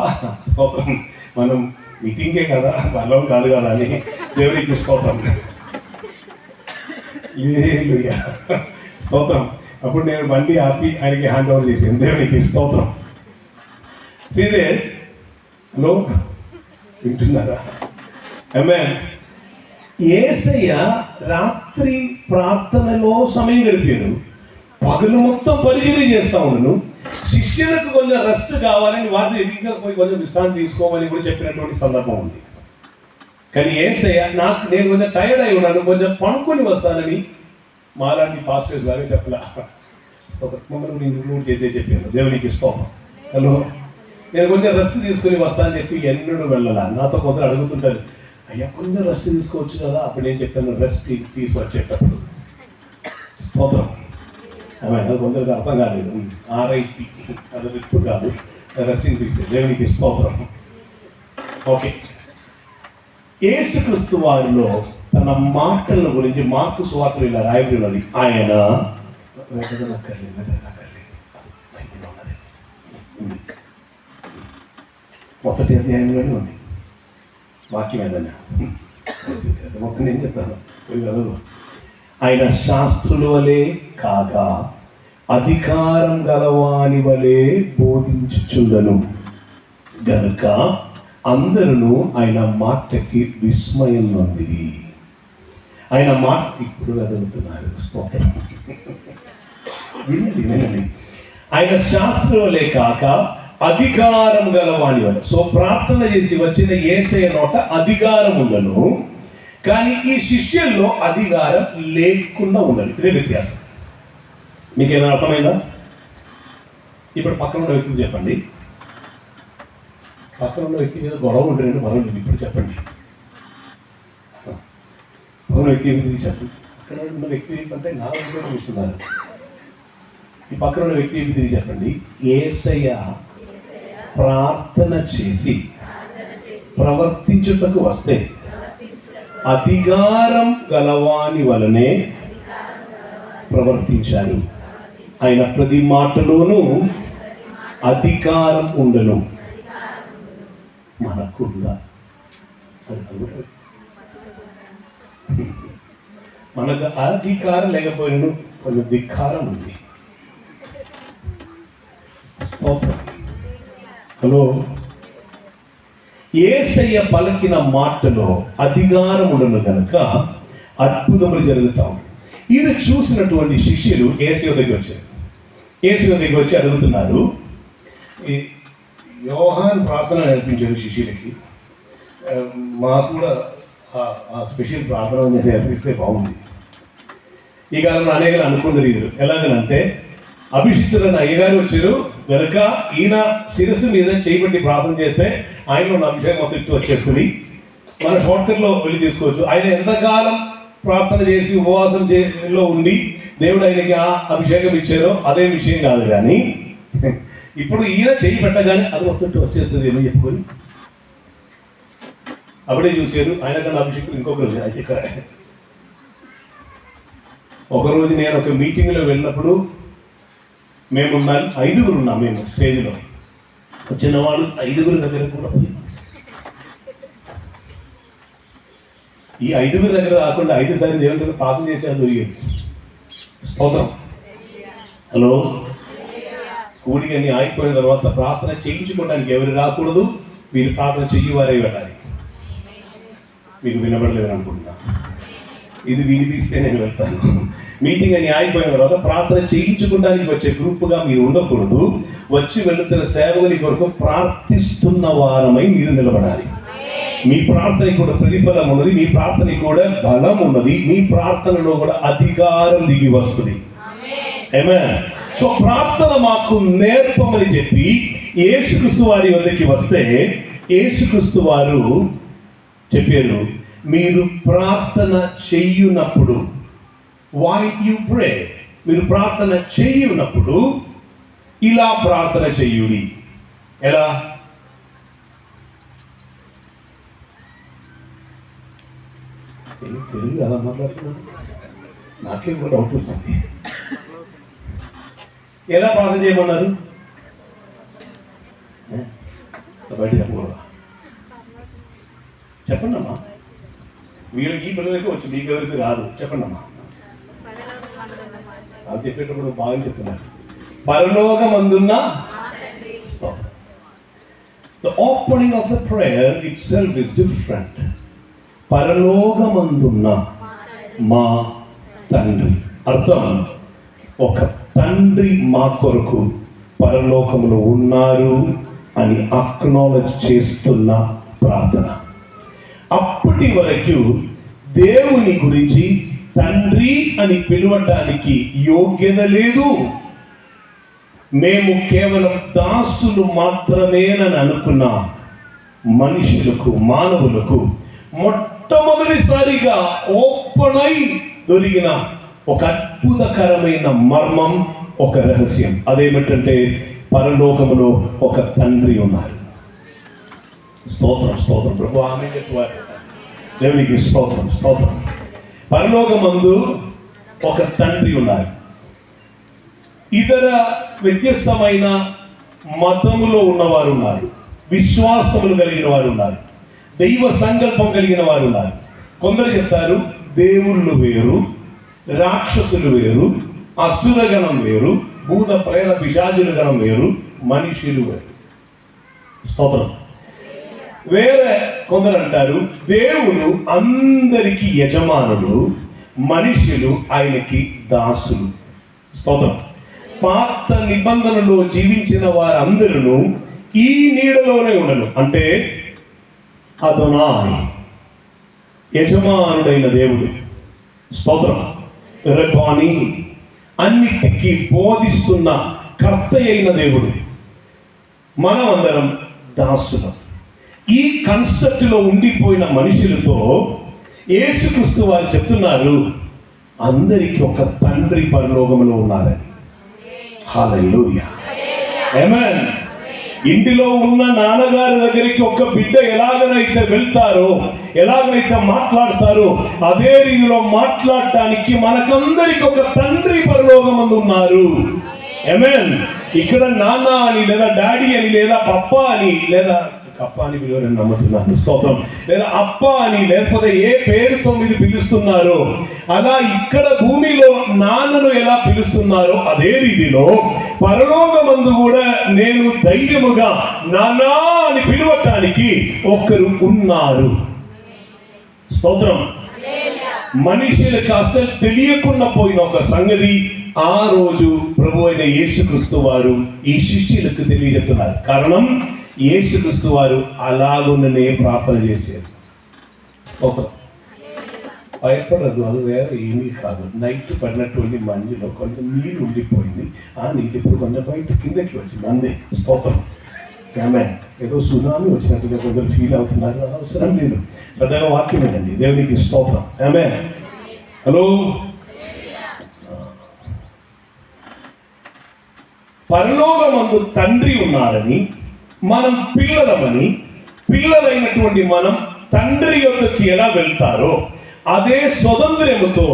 స్తోత్రం, మనం మీటింగే కదా, బలం కాదు కదా అని. దేవునికి స్తోత్రం. హల్లెలూయా, స్తోత్రం. అప్పుడు నేను బండి ఆపి ఆయనకి హ్యాండ్ ఓవర్ చేశాను. దేవునికి స్తోత్రం. సీరియస్. హలో, వింటున్నారా? ఆమేన్. యేసయ్య రాత్రి ప్రార్థనలో సమయం గడిపారు, పగలు మొత్తం పరిచర్య చేస్తా ఉన్నాను. శిష్యులకు కొంచెం రెస్ట్ కావాలని వారిని ఇంకా పోయి కొంచెం విశ్రాంతి తీసుకోమని కూడా చెప్పినటువంటి సందర్భం ఉంది. కానీ యేసయ్య నేను కొంచెం టైర్డ్ అయి ఉన్నాను, కొంచెం పనుకొని వస్తానని మాలాంటి పాస్టర్స్ లాగా చెప్పలా, మమ్మల్ని ఇంక్లూడ్ చేసే చెప్పాను. దేవునికి స్తోత్రం. హలో, నేను కొంచెం రెస్ట్ తీసుకుని వస్తానని చెప్పి ఎన్నడూ వెళ్ళాల. నాతో కొందరు అడుగుతుంటారు, అయ్యా కొంచెం రెస్ట్ తీసుకోవచ్చు కదా. అప్పుడు నేను చెప్తాను, రెస్ట్ పీస్ వచ్చేటప్పుడు. స్తోత్రం. అది కొందరికి అర్థం కాలేదు. RIP అది ఇప్పుడు కాదు, రెస్ట్ ఇన్ పీస్. దేవునికి స్తోత్రం. ఓకే, యేసుక్రీస్తు వారిలో తన మాటల గురించి మార్కు సువార్తలో ఇలా రాయబడి ఉన్నది. ఆయన మొదటి అధ్యాయంలోనే ఉంది వాక్యం. ఏదన్నా మొత్తం నేను చెప్తాను. ఆయన శాస్త్రుల వలె కాగా అధికారం గలవాని వలె బోధించుచుండెను గనుక అందరూ ఆయన మాటకి విస్మయం నొందిరి. ఆయన మాట ఇప్పుడు చదువుతున్నారు. స్తోత్రం. వినండి. ఆయన శాస్త్రుల వలె కాక అధికారం గలవాని వల్ల. సో ప్రార్థన చేసి వచ్చిన యేసయ్య నోట అధికారం ఉండను, కానీ ఈ శిష్యుల్లో అధికారం లేకుండా ఉండదు. ఇదే వ్యత్యాసం. మీకు ఏమైనా అర్థమైందా? ఇప్పుడు పక్కన ఉన్న వ్యక్తికి చెప్పండి, పక్కన ఉన్న వ్యక్తి మీద గొడవ ఉంటుందండి, పర్వాలేదు ఇప్పుడు చెప్పండి. పక్కన వ్యక్తి మీద చెప్పండి. పక్కన ఉన్న వ్యక్తి అంటే నా దగ్గర చూస్తున్నారు. ఈ పక్కన ఉన్న వ్యక్తి తిరిగి చెప్పండి, యేసయ్య ప్రార్థన చేసి ప్రవర్తించుటకు వస్తే అధికారం గలవాని వలనే ప్రవర్తించారు. ఆయన ప్రతి మాటలోనూ అధికారం ఉండను. మనకుందా? మనకు అధికారం లేకపోయినా కొంచెం ధిక్కారం ఉంది. స్తోత్రం. హలో, యేసయ్య పలికిన మాటలో అధికారం ఉండను కనుక అద్భుతములు జరుగుతాం. ఇది చూసినటువంటి శిష్యులు యేసయ్య దగ్గర వచ్చారు. యేసయ్య దగ్గర వచ్చి అడుగుతున్నారు, యోహాను ప్రార్థన నేర్పించారు శిష్యులకి, మాకు కూడా ఆ స్పెషల్ ప్రార్థన నేర్పిస్తే బాగుంది. ఈ కాలంలో అనేక అనుకున్నారు. ఇది ఎలాగనంటే, అభిషిక్తులైన అయ్యగారు వచ్చారు కనుక ఈయన శిరస్సు మీద చేయబట్టి ప్రార్థన చేస్తే ఆయన ఉన్న అభిషేకం మొత్తం ఇట్టు వచ్చేస్తుంది. మన షార్ట్కట్లో వెళ్ళి తీసుకోవచ్చు. ఆయన ఎంతకాలం ప్రార్థన చేసి ఉపవాసం లో ఉండి దేవుడు ఆయనకి ఆ అభిషేకం ఇచ్చారో అదే విషయం కాదు. కానీ ఇప్పుడు ఈయన చేయి పెట్టగానే అది మొత్తం వచ్చేస్తుంది అని చెప్పుకొని అప్పుడే చూశారు. ఆయన కన్నా అభిషేకులు ఇంకొకరు. అయితే ఇక్కడ ఒకరోజు నేను ఒక మీటింగ్లో వెళ్ళినప్పుడు మేమున్నాం, 5గురు ఉన్నాం. మేము స్టేజ్లో వచ్చిన వాళ్ళు 5గురి దగ్గర కూడా ఈ 5గురి దగ్గర కాకుండా 5 సార్లు దేవుని దగ్గర ప్రార్థన చేసి అది దొరికేది. స్తోత్రం. హలో, కూడికని ఆగిపోయిన తర్వాత ప్రార్థన చేయించుకోవడానికి ఎవరు రాకూడదు, మీరు ప్రార్థన చెయ్యివారే వెళ్ళాలి. మీకు వినబడలేదు అనుకుంటున్నా, ఇది వినిపిస్తే నేను వెళ్తాను. మీటింగ్ అని ఆగిపోయిన తర్వాత ప్రార్థన చేయించుకోవడానికి వచ్చే గ్రూప్గా మీరు ఉండకూడదు. వచ్చి వెళుతున్న సేవకుని కొరకు ప్రార్థిస్తున్న వారమై మీరు నిలబడాలి. మీ ప్రార్థనకి కూడా ప్రతిఫలం ఉన్నది, మీ ప్రార్థనకి కూడా బలం ఉన్నది, మీ ప్రార్థనలో కూడా అధికారం దిగి వస్తుంది. ఆమేన్. సో ప్రార్థన మాకు నేర్పమని చెప్పి యేసుక్రీస్తు వారి వద్దకి వస్తే యేసుక్రీస్తు వారు చెప్పారు, మీరు ప్రార్థన చెయ్యునప్పుడు, why you pray, మీరు ప్రార్థన చెయ్యునప్పుడు ఇలా ప్రార్థన చెయ్యుడి. ఎలా? తెలుగు ఎలా మాట్లాడుతున్నాను, నాకే కూడా డౌట్ వచ్చింది. ఎలా ప్రార్థన చేయమన్నారు? బయట చెప్పకూడదా? చెప్పండి అమ్మా. మీరు ఈ పిల్లలకి వచ్చి మీకు ఎవరికి రాదు. చెప్పండి అమ్మా. అది చెప్పేటప్పుడు బాగా చెప్తున్నారు. పరలోకమందున్న the opening of the prayer itself is different. పరలోకమందున్న మా తండ్రి, అర్థం ఒక తండ్రి మా కొరకు పరలోకములో ఉన్నారు అని అక్నాలెడ్జ్ చేస్తున్న ప్రార్థన. అప్పటి వరకు దేవుని గురించి తండ్రి అని పిలవటానికి యోగ్యత లేదు. మేము కేవలం దాసులు మాత్రమేనని అనుకున్న మనుషులకు, మానవులకు మొట్టమొదటిసారిగా ఓపెన్ అయి దొరికిన ఒక అద్భుతకరమైన మర్మం, ఒక రహస్యం. అదేమిటంటే పరలోకములో ఒక తండ్రి ఉన్నారు. స్తోత్రం, స్తోత్రం ప్రభు. ఆమె చెప్పారు, దేవునికి స్తోత్రం, స్తోత్రం. పరలోకమందు ఒక తండ్రి ఉన్నారు. ఇతర వ్యత్యస్తమైన మతములో ఉన్నవారు ఉన్నారు, విశ్వాసములు కలిగిన వారు ఉన్నారు, దైవ సంకల్పం కలిగిన వారు ఉన్నారు. కొందరు చెప్తారు దేవుళ్ళు వేరు, రాక్షసులు వేరు, అసురగణం వేరు, భూత ప్రేత పిశాచుల గణం వేరు, మనుషులు వేరు. స్తోత్రం. వేరే కొందరు అంటారు దేవుడు అందరికీ యజమానుడు, మనుషులు ఆయనకి దాసులు. స్తోత్రం. పాత నిబంధనలో జీవించిన వారందరూ ఈ నీడలోనే ఉండను. అంటే అదోనాయ్, యజమానుడైన దేవుడు. స్తోత్రం. రబ్బానీ, అన్నిటికీ బోధిస్తున్న కర్త అయిన దేవుడు. మనమందరం దాసులం. ఈ కన్సెప్ట్లో ఉండిపోయిన మనుషులతో యేసుక్రీస్తు వారు చెప్తున్నారు, అందరికీ ఒక తండ్రి పరలోకములో ఉన్నారని. హల్లెలూయా, ఆమేన్. ఇంటిలో ఉన్న నాన్నగారి దగ్గరికి ఒక బిడ్డ ఎలాగనైతే వెళ్తారో, ఎలాగనైతే మాట్లాడతారో, అదే రీతిలో మాట్లాడటానికి మనకందరికి ఒక తండ్రి పరలోకమందు ఉన్నారు. ఆమేన్. ఇక్కడ నాన్న అని, లేదా డాడీ అని, లేదా పప్ప అని, లేదా కప్ప అని పిలువరని నమ్ముతున్నాను. స్తోత్రం. లేదా అప్ప అని, లేకపోతే ఏ పేరుతో మీరు పిలుస్తున్నారో, అలా ఇక్కడ భూమిలో నాన్నను ఎలా పిలుస్తున్నారో అదే రీతిలో పరలోకమందు కూడా నేను ధైర్యముగా నాన్నా అని పిలవటానికి ఒకరు ఉన్నారు. స్తోత్రం. మనుషులకు అసలు తెలియకుండా పోయిన ఒక సంగతి ఆ రోజు ప్రభు అయిన యేసుక్రీస్తు వారు ఈ శిష్యులకు తెలియజెప్తున్నారు. కారణం, యేసుక్రీస్తు వారు అలాగుననే ప్రార్థన చేశారు. భయపడదు, అది వేరే ఏమీ కాదు. నైట్ పడినటువంటి మంచులో కొంచెం నీరు ఉండిపోయింది. ఆ నీరు ఇప్పుడు కొంచెం బయట కిందకి వచ్చింది, అందే. స్తోత్రం. ఆమేన్. ఏదో సునామీ వచ్చినట్టుగా కొందరు ఫీల్ అవుతున్నారు, అవసరం లేదు. పెద్దగా వాక్యమేనండి. దేవునికి స్తోత్రం. ఆమేన్. హలో. పరలోకమందు తండ్రి ఉన్నారని, మనం పిల్లలమని, పిల్లలైనటువంటి మనం తండ్రి యొద్దకి ఎలా వెళ్తారో అదే స్వతంత్రముతో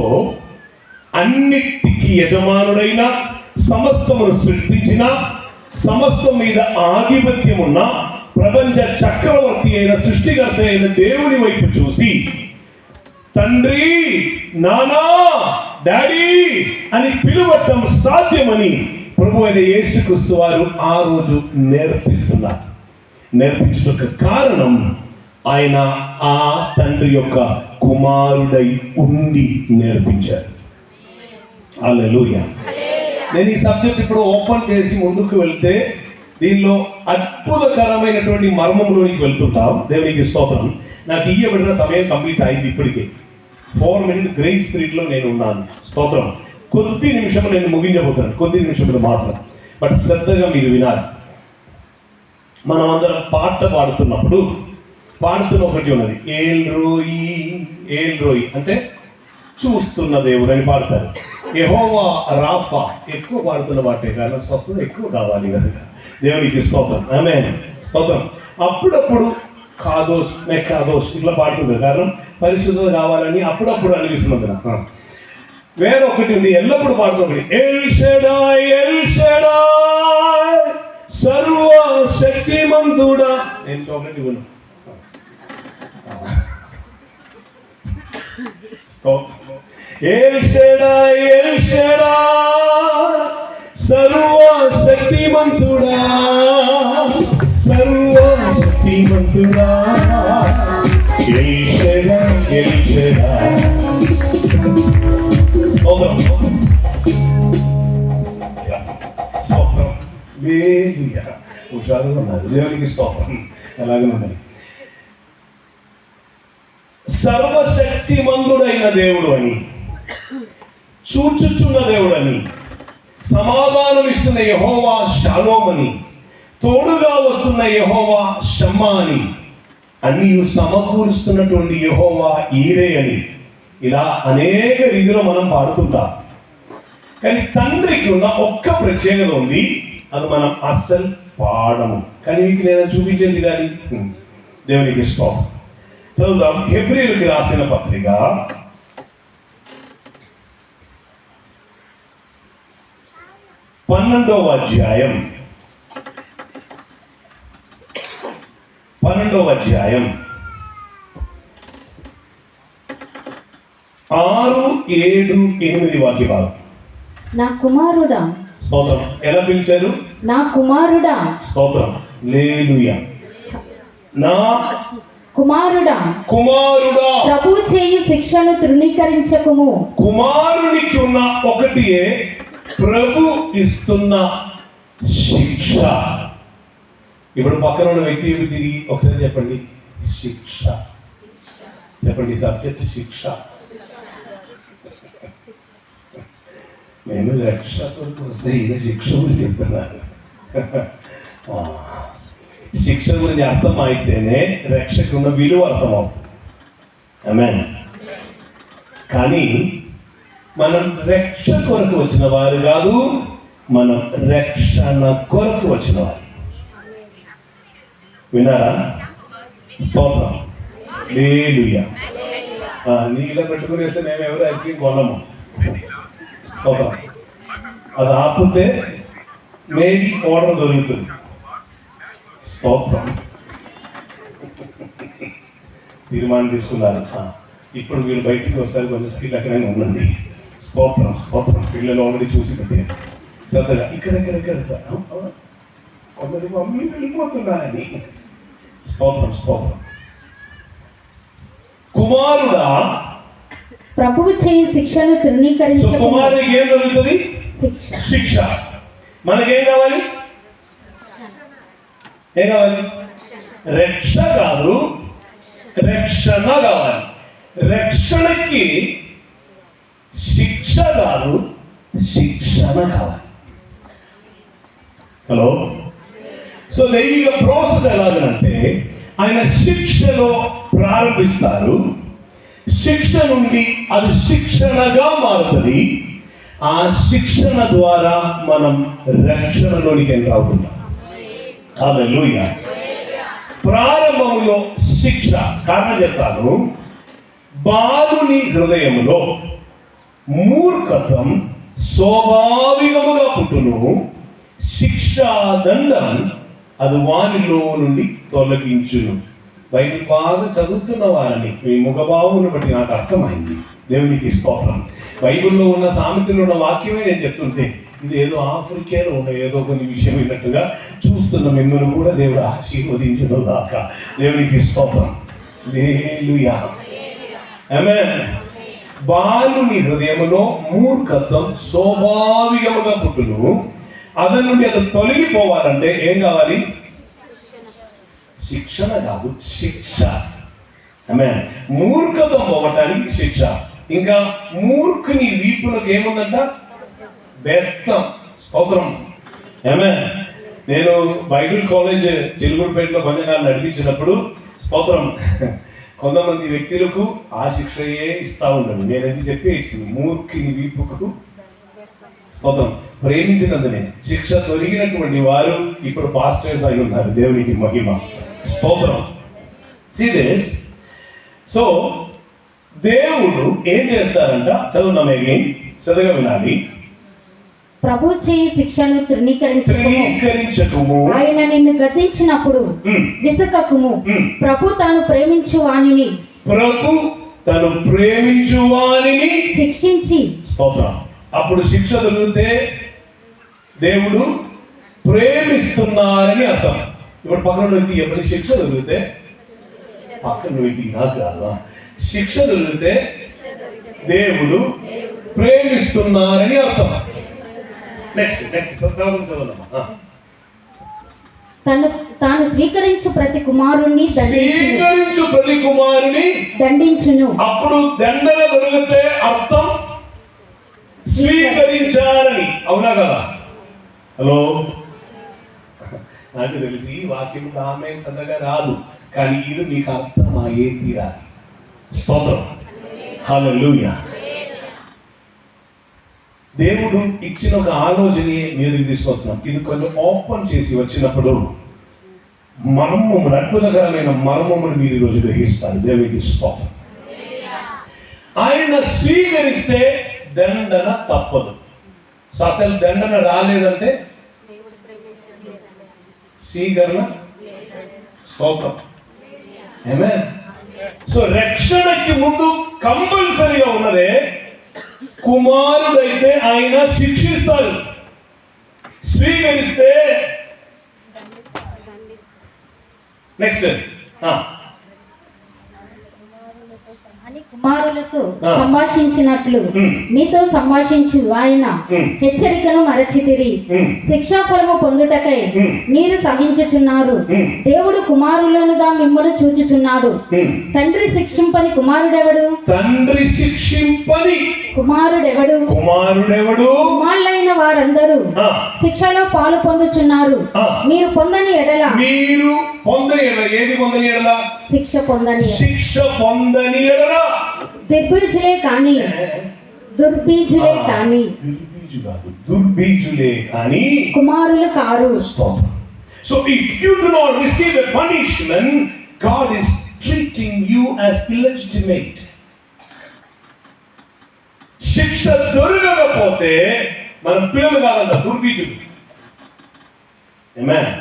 అన్నిటికీ యజమానుడైన, సమస్తమును సృష్టించిన, సమస్తం మీద ఆధిపత్యం ఉన్న, ప్రపంచ చక్రవర్తి అయిన, సృష్టికర్త అయిన దేవుని వైపు చూసి తండ్రి, నానా, డాడీ అని పిలువటం సాధ్యమని ప్రభు అయిన యేసుక్రీస్తు వారు ఆ రోజు నేర్పిస్తున్నారు. నేర్పించుటకు కారణం, ఆయన ఆ తండ్రి యొక్క కుమారుడై ఉండి నేర్పించారు. హల్లెలూయా. నేను ఈ సబ్జెక్ట్ ఇప్పుడు ఓపెన్ చేసి ముందుకు వెళ్తే దీనిలో అద్భుతకరమైనటువంటి మర్మంలోనికి వెళ్తుంటాం. దేవునికి స్తోత్రం. నాకు ఇయ్యబడిన సమయం కంప్లీట్ అయింది. ఇప్పటికే 4 minutes గ్రేస్ పీరియడ్లో నేను ఉన్నాను. స్తోత్రం. కొద్ది నిమిషం నేను ముగించబోతున్నాను, కొద్ది నిమిషములు మాత్రం, బట్ శ్రద్ధగా మీరు వినాలి. మనం అందరం పాట పాడుతున్న ఒకటి ఉన్నది, ఏల్రోయి అంటే చూస్తున్న దేవుడు అని పాడతారు. యెహోవా రాఫా ఎక్కువ పాడుతున్న పాటే, కానీ స్వస్థత ఎక్కువ కావాలి కనుక దేవునికి స్తోత్రం, ఆమేన్, స్తోత్రం. అప్పుడప్పుడు కాదోష్ ఇట్లా పాడుతుంది, కారణం పరిశుద్ధత కావాలని అప్పుడప్పుడు అనిపిస్తున్నది నాకు. వేరొకటి ఉంది, ఎల్లప్పుడు పాడుతుంది, ఎల్ షడాయ్ సర్వ శక్తిమంతుడా. నేను చాక్లెట్ ఇవ్వను. ఎల్ షడాయ్ సర్వ శక్తిమంతుడా, సర్వశక్తిమంతుడా, ఎల్ షడాయ్. హుషారుగా ఉన్నారు, దేవునికి స్తోత్రం. అలాగే ఉన్నాయి. సర్వశక్తిమంతుడైన దేవుడు అని, చూచుచున్న దేవుడు అని, సమాధానం ఇస్తున్న యెహోవా షాలోమ్ అని, తోడుగా వస్తున్న యెహోవా షమ్మా అని, అన్ని సమకూరుస్తున్నటువంటి యెహోవా ఈరే అని, ఇలా అనేక రీతిలో మనం పాడుతుంటాం. కానీ తండ్రికి ఉన్న ఒక్క ప్రత్యేకత ఉంది, అది మనం అస్సలు పాడము. కానీ మీకు నేను చూపించేది కానీ దేవునికి స్తోత్రం. చదువుదాం. హెబ్రీయులకు రాసిన పత్రిక 12వ అధ్యాయం 6, 7, 8 వాక్య భాగం. నా కుమారుడా, స్తోత్రం. ఎలా పిలిచారు? నా కుమారుడా. స్తోత్రం, హల్లెలూయా. నా కుమారుడా, ప్రభు చేయు శిక్షను తృణీకరించకుము. కుమారునికి ఉన్న ఒకటియే ప్రభు ఇస్తున్న శిక్ష. ఇప్పుడు పక్కన ఉన్న వ్యక్తి తిరిగి ఒకసారి చెప్పండి, శిక్ష చెప్పండి. సబ్జెక్ట్ శిక్ష. నేను రక్ష కొరకు వస్తే ఇదే శిక్ష గురించి చెప్తున్నాను. శిక్ష గురించి అర్థం అయితేనే రక్షకున్న విలువ అర్థమవుతుంది. ఆమేన్. కానీ మనం రక్ష కొరకు వచ్చిన వారు కాదు, మనం రక్షణ కొరకు వచ్చిన వారు. విన్నారా? స్తోత్రం, హల్లెలూయా. నీళ్ళ పెట్టుకునేస్తే మేము ఎవరు ఐస్ క్రీమ్ కొనము. స్తోత్రం. అది ఆపితే మేబీ ఆర్డర్ దొరుకుతుంది. స్తోత్రం. తీర్మానం తీసుకున్నారు. ఇప్పుడు మీరు బయటికి వస్తారు, కొంచెం స్కిల్ అక్కడనే ఉండండి. స్తోత్రం, స్తోత్రం. పిల్లలు ఆల్రెడీ చూసి పెట్టారు శ్రద్ధగా. ఇక్కడ కొందరు మమ్మీ వెళ్ళిపోతున్నారని. స్తోత్రం, స్తోత్రం. కుమారుడా, ప్రభువు చేయు శిక్షను తృణీకరించకుము. కుమారుడికి ఏం దొరుకుతుంది? శిక్ష. మనకేం కావాలి? ఏం కావాలి? రక్ష కాదు, రక్షణ కావాలి. రక్షణకి శిక్ష కాదు, శిక్షణ కావాలి. హలో. సో దైవిక ప్రాసెస్ ఎలాగంటే ఆయన శిక్షలో ప్రారంభిస్తారు, శిక్ష నుండి అది శిక్షణగా మారుతుంది. ఆ శిక్షణ ద్వారా మనం రక్షణలోనికి ఎంటర్ అవుతున్నాం. హల్లెలూయా. ప్రారంభంలో శిక్ష. కారణం చెప్తాను. బాలుని హృదయంలో మూర్ఖత్వం స్వాభావికముగా పుట్టును, శిక్షాదండం అది వానిలో నుండి తొలగించును. బైబిల్ బాగా చదువుతున్న వారని మీ ముఖభావం బట్టి నాకు అర్థమైంది. దేవునికి స్తోత్రం. బైబిల్లో ఉన్న సామెతలో ఉన్న వాక్యమే నేను చెప్తుంటే ఇది ఏదో ఆఫ్రికాలో ఉన్న ఏదో కొన్ని విషయం విన్నట్టుగా చూస్తున్న మిమ్మల్ని కూడా దేవుడు ఆశీర్వదించును గాక. దేవునికి స్తోత్రం, హల్లెలూయా, ఆమేన్. బాలుని హృదయములో మూర్ఖత్వం స్వాభావికముగా పుట్టును, అతని నుండి అది తొలగిపోవాలంటే ఏం కావాలి? శిక్షణ కాదు, శిక్ష. ఆమేన్. మూర్ఖత్వం పోవటానికి శిక్ష. ఇంకా మూర్ఖుని వీపులకు ఏముందంట? బెత్తం. స్తోత్రం. ఏమే, నేను బైబిల్ కాలేజ్ చిలుగుడిపేటలో కొంచెంకాలం నడిపించినప్పుడు స్తోత్రం కొంతమంది వ్యక్తులకు ఆ శిక్షయే ఇస్తా ఉండదు. నేనైతే చెప్పి ఇచ్చింది, మూర్ఖిని వీపుకు స్తోత్రం ప్రేమించినందునే శిక్ష దొరికినటువంటి వారు ఇప్పుడు పాస్టర్స్ అయి ఉన్నారు. దేవునికి మహిమ. స్తోత్రం. See this. సో దేవుడు ఏం చేస్తారంట, చదువున్నాం అగైన్, చదువుగా వినాలి. ప్రభు చేయి శిక్షను తృణీకరించకుము. ఆయన నిన్ను గద్దించినప్పుడు విసుకకుము. ప్రభు తాను ప్రేమించు వానిని శిక్షించి. స్తోత్రం. అప్పుడు శిక్ష దొరికితే దేవుడు ప్రేమిస్తున్నారని అర్థం. ఇప్పుడు పక్కన వ్యక్తి ఎప్పుడు శిక్ష దొరికితే, పక్కన వ్యక్తి నాకు కాదు, శిక్ష దొరికితే దేవుడు ప్రేమిస్తున్నారని అర్థం. నెక్స్ట్ చదువుదామా. తాను స్వీకరించు ప్రతి కుమారుణ్ణి దండించును. అప్పుడు దండన దొరికితే అర్థం స్వీకరించారని. అవునా కదా? హలో, నాకు తెలిసి వాక్యం ఆమె అంతగా రాదు, కానీ ఇది మీకు అర్థమయ్యే తీరాలి. స్తోత్రం. హల్లెలూయా. దేవుడు ఇచ్చిన ఒక ఆలోచన మీదకి తీసుకొస్తున్నాం. ఇది కొంచెం ఓపెన్ చేసి వచ్చినప్పుడు మర్మములు, అద్భుతకరమైన మర్మములు మీరు ఈరోజు గ్రహిస్తారు. దేవుడికి స్తోత్రం. ఆయన స్వీకరిస్తే దండన తప్పదు. సో అసలు దండన రాలేదంటే స్వీకరణ. స్తోత్రం. ఆమేన్. సో రక్షణకి ముందు కంపల్సరీగా ఉన్నదే, కుమారుడైతే ఆయన శిక్షిస్తారు, స్వీకరిస్తే. నెక్స్ట్ కుమారులతో సంభాషించినట్లు మీతో సంభాషించు ఆయన హెచ్చరికను మరచితిరి. శిక్షాఫలము పొందుటకై మీరు సహించుచున్నారు. దేవుడు కుమారులనుగా మిమ్మల్ని చూచుచున్నాడు. తండ్రి శిక్షింపని కుమారుడెవడు? తండ్రి శిక్షింపని కుమారుడెవడు? కుమారులైన వారందరూ శిక్షలో పాలు పొందుచున్నారు. మీరు పొందని ఎడల, ఏది పొందని ఎడల? శిక్ష పొందని ఎడల దుర్బీజులే కానీ కుమారులు car. So if you do not receive a punishment, God is treating you as illegitimate. శిక్ష దొరకకపోతే మనం పిల్లలు కాదంట, దుర్బీజులు. ఆమేన్.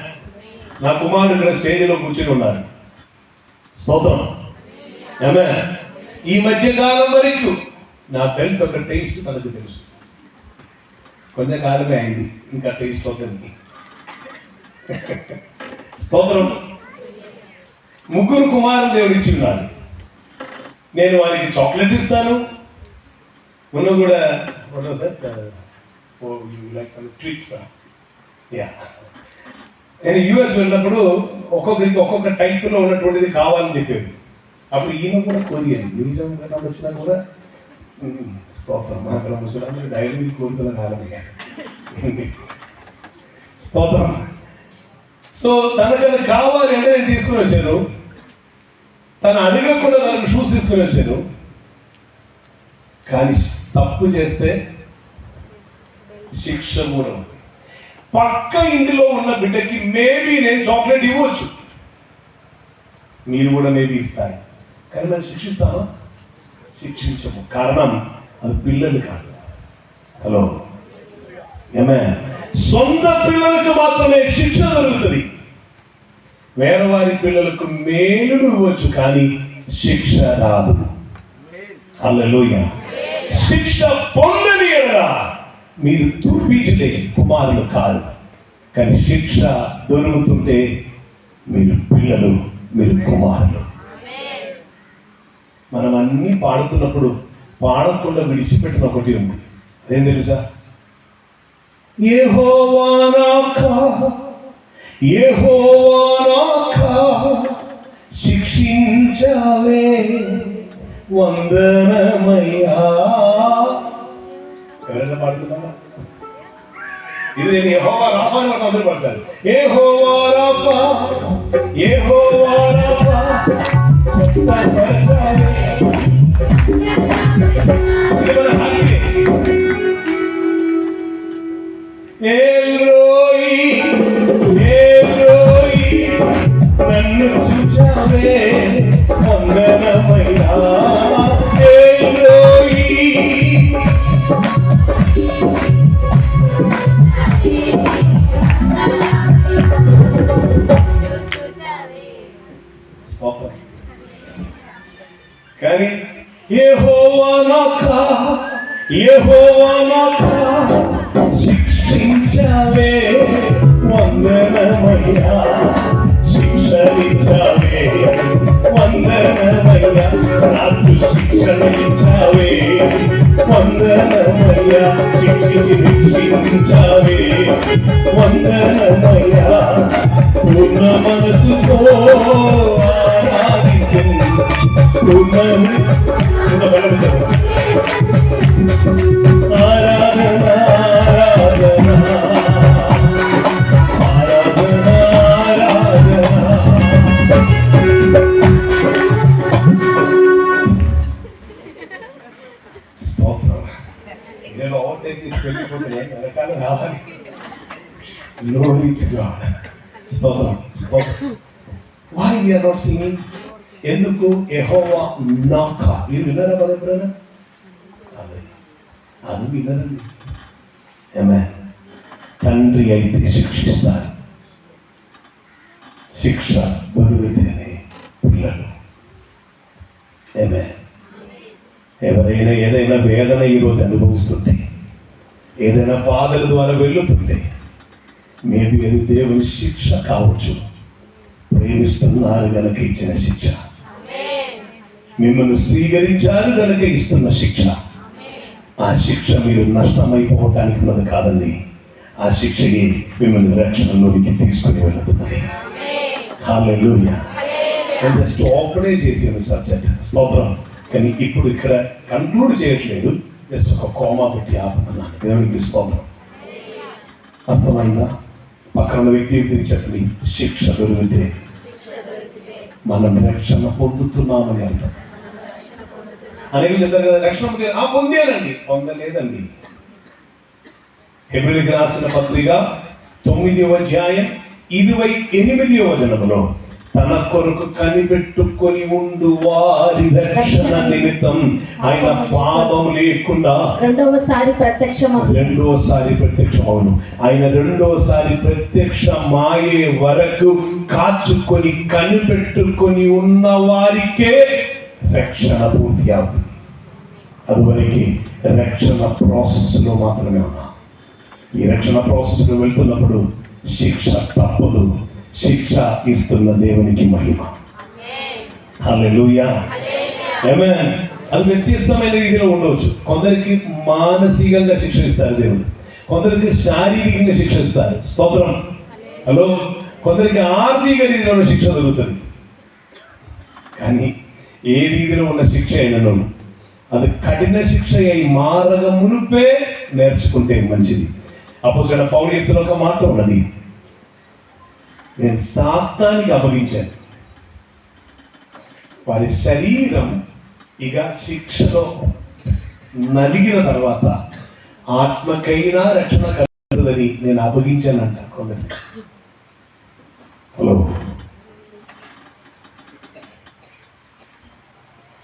నా కుమారుడు ఇక్కడ స్టేజ్లో కూర్చొని ఉన్నారు. స్తోత్రం. ఆమేన్. ఈ మధ్య కాలం వరకు నా బెల్ట్ ఒక టేస్ట్ తనకు తెలుసు. కొంతకాలమే అయింది, ఇంకా టేస్ట్ అవుతుంది. స్తోత్రం. ముగ్గురు కుమారులు దేవుడు ఇచ్చిన్నారు. నేను వారికి చాక్లెట్ ఇస్తాను. మొన్న కూడా నేను యూఎస్ వెళ్ళినప్పుడు ఒక్కొక్కరికి ఒక్కొక్క టైప్లో ఉన్నటువంటిది కావాలని చెప్పేది. అప్పుడు ఈయన కూడా కోరియాలి. మ్యూజియం వచ్చినా కూడా స్తోత్రం. అక్కడ ముసలాంటి డైరీ కోరికల కాలం. స్తోత్రం. సో తనకు అది కావాలి అంటే నేను తీసుకుని వచ్చాను. తను అడగకుండా తనకు షూస్ తీసుకుని వచ్చాను. కానీ తప్పు చేస్తే శిక్ష కూడా ఉంది. పక్క ఇంటిలో ఉన్న బిడ్డకి మేబీ నేను చాక్లెట్ ఇవ్వచ్చు, మీరు కూడా మేబీ ఇస్తారు, కానీ మనం శిక్షిస్తామా? శిక్షించము. కారణం అది పిల్లలు కాదు. హలో, ఏమే, సొంత పిల్లలకు మాత్రమే శిక్ష జరుగుతుంది. వేరే వారి పిల్లలకు మేలును ఇవ్వచ్చు, కానీ శిక్ష రాదు. హల్లెలూయా. శిక్ష పొందని ఎడల మీరు దుర్బీజులే, కుమారులు కాదు. కానీ శిక్ష దొరుకుతుంటే మీరు పిల్లలు, మీరు కుమారులు. మనం అన్ని పాడుతున్నప్పుడు పాడకుండా విడిచిపెట్టిన ఒకటి ఉంది. అదేం తెలుసా? యెహోవా నాకా శిక్షించావే వందనమయ్యా. ఎవరైనా పాడుతున్నామా? ఇది నేను యెహోవా రాఫా అని మనం అందరూ పడతారు. యెహోవా రాఫా, యెహోవా రాఫా, స్వస్థపరచాలి. ఇది మన హక్కే. ఎల్రోయి, ఎల్రోయి, నన్ను చూచావే వందనమయ్యా. ఎల్రోయి, కానీ యెహోవా నాకా, యెహోవా నాకా, శిక్షించావే వందనమయ్యా, శిక్షించావే వందనమయ్యా, నాకు శిక్షించావే వందనమయ్యా, శిక్షించావే వందనమయ్యా, పూర్ణ మనసుతో ఆరాధించెను. ఆరాధన ఆరాధన ఆరాధన ఆరాధన. స్తోత్రం. నేను ఓవర్టేక్ చేసి వెళ్ళిపోతున్నాను, వెనకాల రావాలి. Glory to God. స్తోత్రం, స్తోత్రం. Why we are not singing? ఎందుకు? యెహోవా నాకా. మీరు విన్నారా పద ఎప్పుడైనా? అది వినరండి. ఆమేన్. తండ్రి అయితే శిక్షిస్తారు, శిక్ష దొరికితేనే పిల్లలు. ఆమేన్. ఎవరైనా ఏదైనా వేదన ఈరోజు అనుభవిస్తుంటే, ఏదైనా బాధల ద్వారా వెళ్తుంటే, మేబీ అది దేవుని శిక్ష కావచ్చు. ప్రేమిస్తున్నారు గనక ఇచ్చిన శిక్ష, మిమ్మల్ని స్వీకరించారు గనక ఇస్తున్న శిక్ష. ఆ శిక్ష మీరు నష్టమైపోవటానికి ఉన్నది కాదండి. ఆ శిక్షకి మిమ్మల్ని రక్షణలోనికి తీసుకుని వెళుతున్నది. హల్లెలూయా. జస్ట్ ఓపెనే చేసిన సబ్జెక్ట్, స్తోత్రం. కానీ ఇప్పుడు ఇక్కడ కన్క్లూడ్ చేయట్లేదు, జస్ట్ ఒక కోమా పెట్టి ఆపుతున్నాను. దేవునికి స్తోత్రం. అర్థమైందా? పక్కన వ్యక్తి తిరిగి చెప్పండి, శిక్ష దొరికితే మనం రక్షణ పొందుతున్నామని అర్థం. అనేవి చెప్తారు కదా, రక్షణ పొందానండి. పొందలేదండి. హెబ్రీయులకు రాసిన పత్రిక 9వ అధ్యాయం 28వ వచనములో, తన కొరకు కనిపెట్టుకొని ఉండు వారి రక్షణ నిమిత్తం ఆయన పాపం లేకుండా రెండోసారి ప్రత్యక్షమవును. ఆయన రెండోసారి ప్రత్యక్షమాయే వరకు కాచుకొని కనిపెట్టుకొని ఉన్న వారికే రక్షణ పూర్తి అవుతుంది. అందువరకు రక్షణ ప్రాసెస్లో మాత్రమే ఉన్నా. ఈ రక్షణ ప్రాసెస్లో వెళ్తున్నప్పుడు శిక్ష తప్పదు. శిక్ష ఇస్తున్న దేవునికి మహిమ. హల్లెలూయా. ఆమేన్. అది వ్యత్యస్తమైన రీతిలో ఉండవచ్చు. కొందరికి మానసికంగా శిక్షిస్తారు దేవుడు, కొందరికి శారీరకంగా శిక్షిస్తారు. స్తోత్రం. హలో. కొందరికి ఆర్థిక రీతిలో శిక్ష దొరుకుతుంది. కానీ ఏ రీతిలో ఉన్న శిక్ష అయినను అది కఠిన శిక్ష అయి మారగ మునుపే నేర్చుకుంటే మంచిది. అపోస్తలుడైన పౌలు ఎత్తున ఒక మాట ఉన్నది, నేను సాతానికి అప్పగించాను. వారి శరీరం ఇక శిక్షలో నలిగిన తర్వాత ఆత్మకైనా రక్షణ కలుగుతుందని నేను అప్పగించానంట కొందరికి. హలో.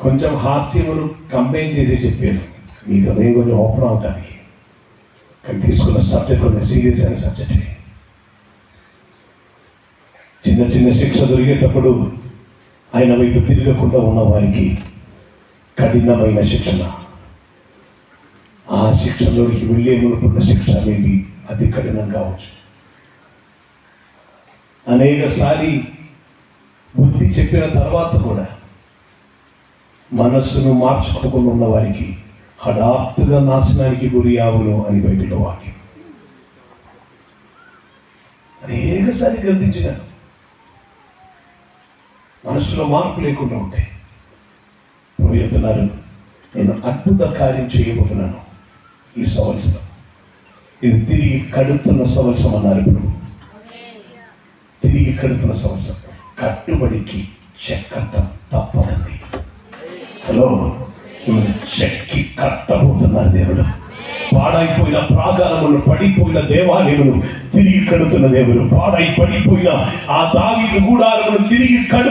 కొంచెం హాస్యమును కంపెయిన్ చేసి చెప్పాను, మీ హృదయం కొంచెం ఓపెన్ అవటానికి. కానీ తీసుకున్న సబ్జెక్ట్ కొంచెం సీరియస్ అయిన సబ్జెక్ట్. చిన్న చిన్న శిక్ష దొరికేటప్పుడు ఆయన వైపు తిరగకుండా ఉన్న వారికి కఠినమైన శిక్షణ, ఆ శిక్షలోకి వెళ్ళే మునుకున్న శిక్ష అనేది అతి కఠినం కావచ్చు. అనేకసారి బుద్ధి చెప్పిన తర్వాత కూడా మనస్సును మార్చుకోకుండా ఉన్న వారికి హఠాత్తుగా నాశనానికి గురి అవును అని బైబిల్లో వాక్యం. అనేకసారి గర్తించినాను. మనసులో మార్పు లేకుండా ఉంటాయి. ప్రభు చెప్తున్నారు, నేను అద్భుత కార్యం చేయబోతున్నాను ఈ సంవత్సరం. ఇది తిరిగి కడుతున్న సంవత్సరం అన్నారు ఇప్పుడు. తిరిగి కడుతున్న సంవత్సరం. కట్టుబడికి చెక్కటం తప్పదండి. హలో, చెక్కి కట్టబోతున్నారు దేవుడు. పాడైపోయిన ప్రాకారములు, పడిపోయిన దేవాలయములు తిరిగి కడుతున్న దేవుడు. పడిపోయిన ఆ దావీదు గుడారములు తిరిగి కడుతున్న